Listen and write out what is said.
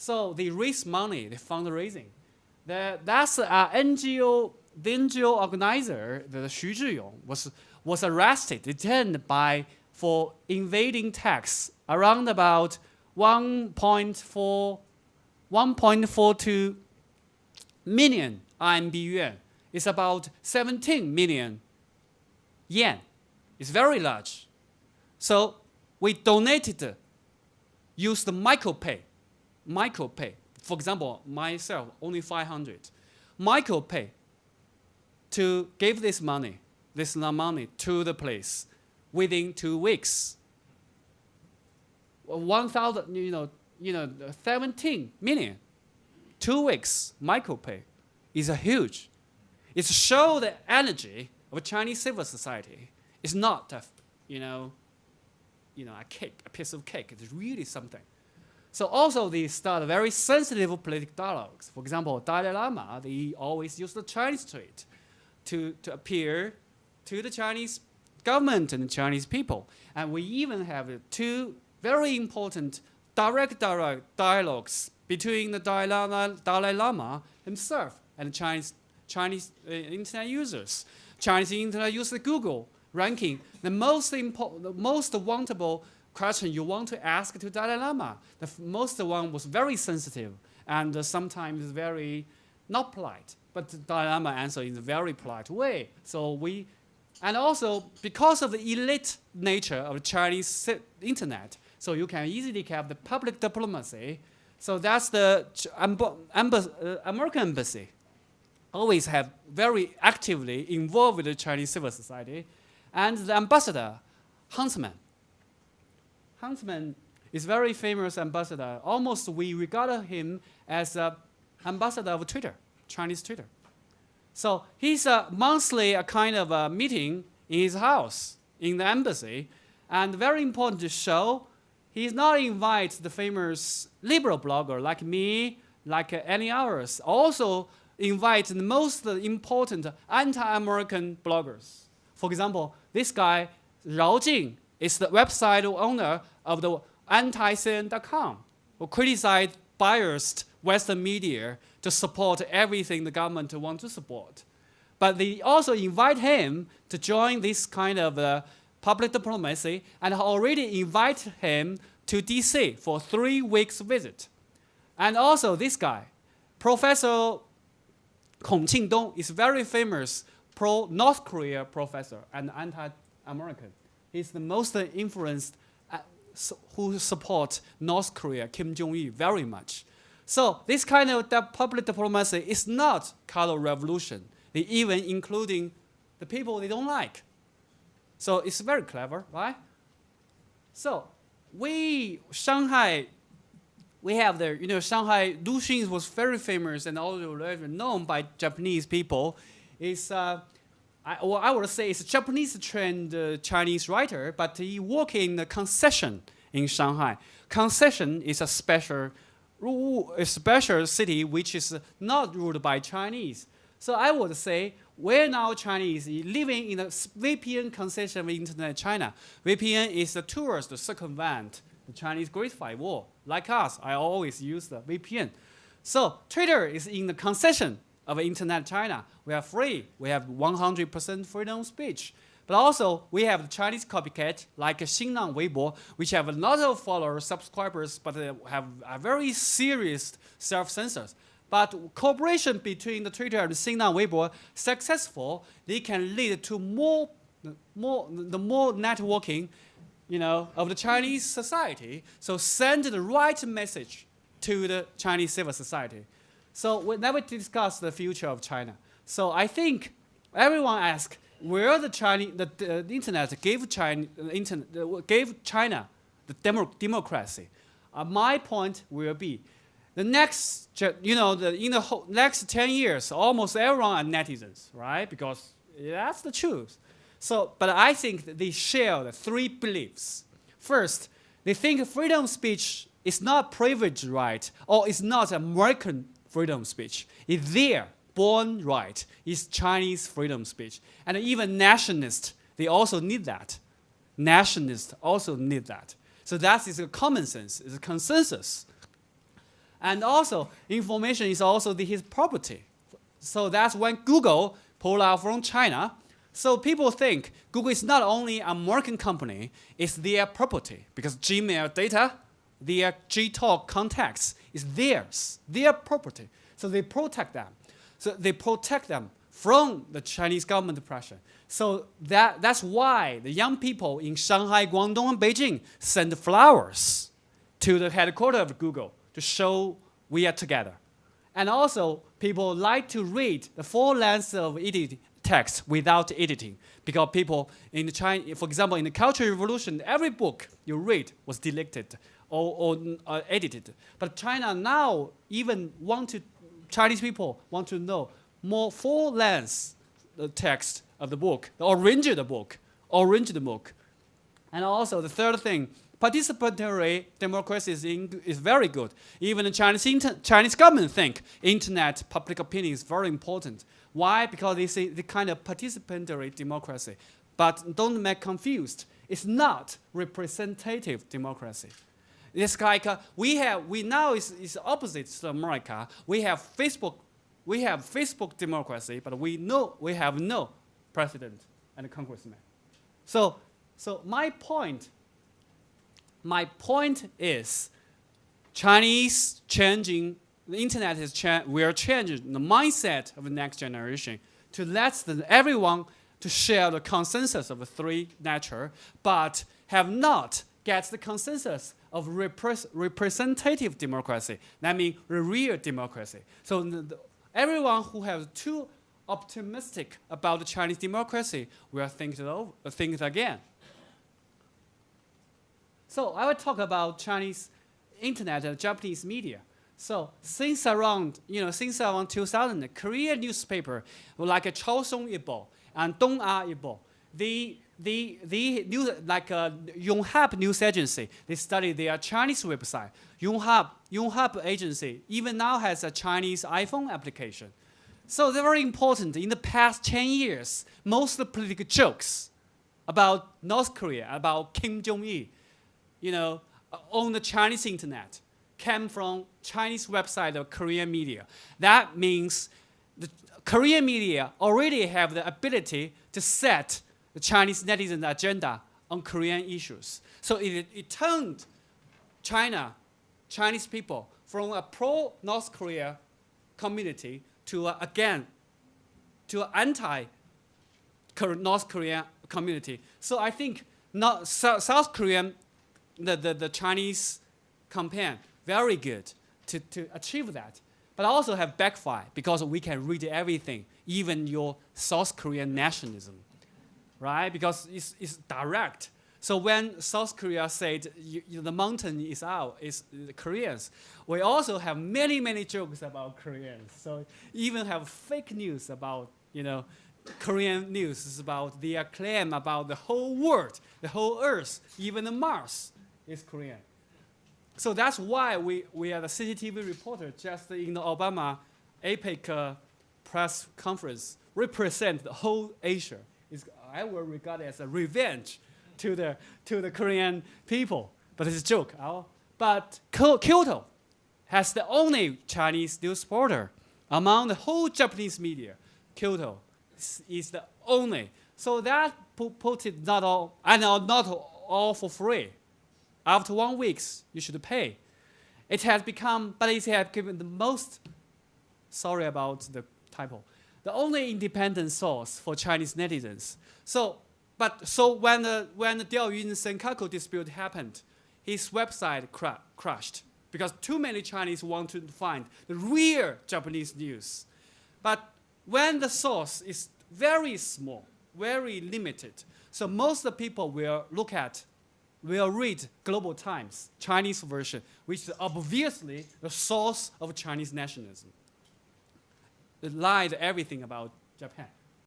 So they raise money, they fundraising. That's NGO. The NGO organizer, the Xu Zhiyong, was arrested, detained for invading tax around about 1.42 million RMB yuan. It's about 17 million yen. It's very large. So we donated, used the micropay. For example, myself, only 500. Micropay to give this money to the place within 2 weeks. 17 million. 2 weeks micropay is a huge. It shows the energy of Chinese civil society. It's not a cake, a piece of cake. It's really something. So also they start very sensitive political dialogues. For example, Dalai Lama, they always use the Chinese tweet to appear to the Chinese government and the Chinese people. And we even have 2 very important direct dialogues between the Dalai Lama himself and Chinese internet users. Chinese internet users Google ranking the most wantable question you want to ask to Dalai Lama. The most one was very sensitive and sometimes very not polite. But the Dalai Lama answered in a very polite way. And also because of the elite nature of the Chinese internet, so you can easily have the public diplomacy. So that's the American embassy. Always have very actively involved with the Chinese civil society. And the ambassador, Huntsman. Huntsman is very famous ambassador. Almost we regard him as an ambassador of Twitter. Chinese Twitter. So he's a monthly kind of a meeting in his house, in the embassy. And very important to show, he's not invite the famous liberal blogger like me, like any others. Also invite the most important anti-American bloggers. For example, this guy, Rao Jing, is the website owner of the anti-CNN.com, who criticized biased Western media to support everything the government wants to support. But they also invite him to join this kind of public diplomacy and already invite him to DC for 3 weeks visit. And also this guy, Professor Kong Qingdong, is very famous pro-North Korea professor and anti-American. He's the most influenced who support North Korea, Kim Jong-il, very much. So this kind of public diplomacy is not color revolution. They even including the people they don't like. So it's very clever, right? So Shanghai, we have the, Shanghai, Lu Xun was very famous and also very known by Japanese people. It's, I would say it's a Japanese trained Chinese writer, but he worked in the concession in Shanghai. Concession is a special city which is not ruled by Chinese. So I would say we're now Chinese living in a VPN concession of internet China. VPN is the tools to circumvent the Chinese Great Firewall. Like us, I always use the VPN. So Twitter is in the concession of internet China. We are free. We have 100% freedom of speech. But also, we have the Chinese copycat like Xinlang Weibo, which have a lot of followers, subscribers, but have a very serious self-censors. But cooperation between the Twitter and Xinlang Weibo successful, they can lead to more networking, of the Chinese society. So send the right message to the Chinese civil society. So we never discuss the future of China. So I think everyone asks, where the internet gave China the democracy. My point will be, the next, in the whole next 10 years, almost everyone are netizens, right? Because that's the truth. So, but I think that they share the 3 beliefs. First, they think freedom of speech is not privileged right, or it's not American freedom of speech. It's their born right. It's Chinese freedom of speech. And even nationalists, they also need that. Nationalists also need that. So that is a common sense, it's a consensus. And also, information is also his property. So that's when Google pulled out from China. So people think Google is not only an American company, it's their property. Because Gmail data, their Gtalk contacts is theirs, their property. So they protect them. So they protect them from the Chinese government pressure. So that's why the young people in Shanghai, Guangdong, and Beijing send flowers to the headquarters of Google to show we are together. And also, people like to read the full length of edited text without editing, because people in China, for example, in the Cultural Revolution, every book you read was deleted or edited. But China now Chinese people want to know more full length text of the book, the original book. And also the third thing, participatory democracy is very good. Even the Chinese government think internet public opinion is very important. Why? Because they say the kind of participatory democracy. But don't make confused. It's not representative democracy. It's like we now is opposite to America. We have Facebook democracy, but we have no president and congressman. So my point is, Chinese changing the internet will change the mindset of the next generation to let everyone to share the consensus of the three nature, but have not get the consensus of representative democracy. That means real democracy. So everyone who has too optimistic about the Chinese democracy will think it again. So I will talk about Chinese internet and Japanese media. So since around 2000, Korean newspaper like Chaosong Ilbo and Dong-A Ilbo, the news like Yonhap News Agency, they study their Chinese website. Yonhap Agency even now has a Chinese iPhone application. So they're very important. In the past 10 years, most of the political jokes about North Korea, about Kim Jong-il, on the Chinese internet came from Chinese website of Korean media. That means the Korean media already have the ability to set the Chinese netizen agenda on Korean issues. So it turned Chinese people from a pro-North Korea community to an anti-North Korean community. So I think South Korean, the Chinese campaign, very good to achieve that, but also have backfire because we can read everything, even your South Korean nationalism, right? Because it's direct. So when South Korea said the mountain is the Koreans, we also have many jokes about Koreans. So even have fake news about Korean news is about their claim about the whole world, the whole earth, even the Mars is Korean. So that's why we are the CCTV reporter just in the Obama APEC press conference represent the whole Asia. I will regard it as a revenge to the Korean people, but it's a joke. But Kyoto has the only Chinese news reporter among the whole Japanese media. Kyoto is the only. So that put it not all for free. After 1 week, you should pay. It has given the most. Sorry about the typo. The only independent source for Chinese netizens. So when the Diaoyun Senkaku dispute happened, his website crashed because too many Chinese want to find the real Japanese news. But when the source is very small, very limited, so most of the people will read Global Times, Chinese version, which is obviously the source of Chinese nationalism. It lied everything about Japan.